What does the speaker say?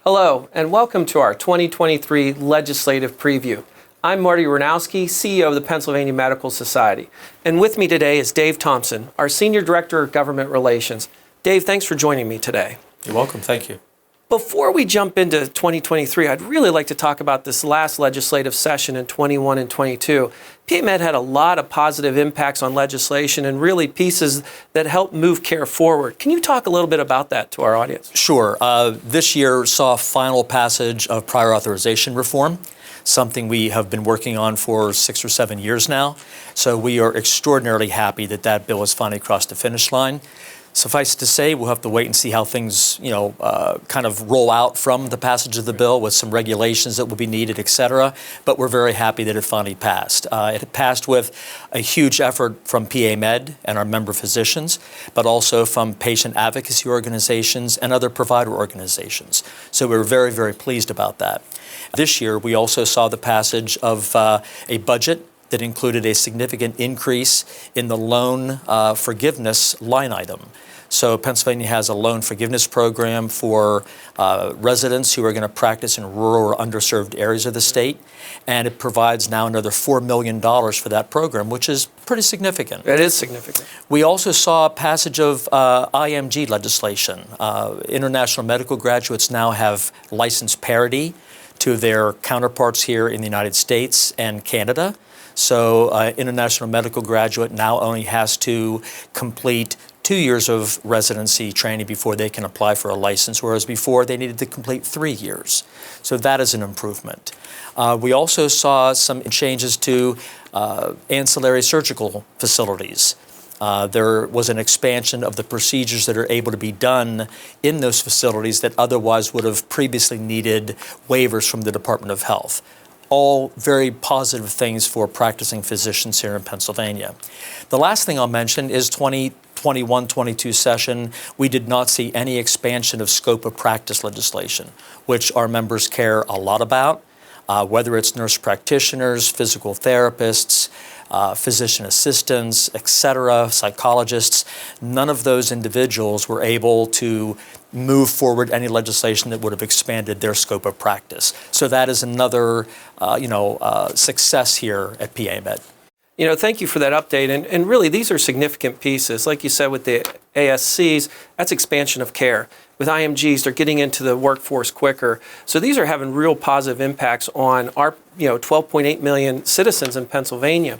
Hello, and welcome to our 2023 Legislative Preview. I'm Marty Ranowski, CEO of the Pennsylvania Medical Society. And with me today is Dave Thompson, our Senior Director of Government Relations. Dave, thanks for joining me today. You're welcome. Thank you. Before we jump into 2023, I'd really like to talk about this last legislative session in 21 and 22. PAMED had a lot of positive impacts on legislation and really pieces that help move care forward. Can you talk a little bit about that to our audience? Sure. This year saw final passage of prior authorization reform, something we have been working on for 6 or 7 years now. So we are extraordinarily happy that that bill has finally crossed the finish line. Suffice to say, we'll have to wait and see how things, kind of roll out from the passage of the bill with some regulations that will be needed, et cetera. But we're very happy that it finally passed. It passed with a huge effort from PAMED and our member physicians, but also from patient advocacy organizations and other provider organizations. So we're very, very pleased about that. This year, we also saw the passage of a budget that included a significant increase in the loan forgiveness line item. So Pennsylvania has a loan forgiveness program for residents who are going to practice in rural or underserved areas of the state, and it provides now another $4 million for that program, which is pretty significant. It is significant. We also saw passage of IMG legislation. International medical graduates now have license parity to their counterparts here in the United States and Canada. So international medical graduate now only has to complete 2 years of residency training before they can apply for a license, whereas before they needed to complete 3 years. So that is an improvement. We also saw some changes to ancillary surgical facilities. There was an expansion of the procedures that are able to be done in those facilities that otherwise would have previously needed waivers from the Department of Health. All very positive things for practicing physicians here in Pennsylvania. The last thing I'll mention is 2021-22 session, we did not see any expansion of scope of practice legislation, which our members care a lot about, whether it's nurse practitioners, physical therapists, physician assistants, et cetera, psychologists. None of those individuals were able to move forward any legislation that would have expanded their scope of practice. So that is another, success here at PAMED. Thank you for that update. And really, these are significant pieces. Like you said, with the ASCs, that's expansion of care. With IMGs, they're getting into the workforce quicker. So these are having real positive impacts on our 12.8 million citizens in Pennsylvania.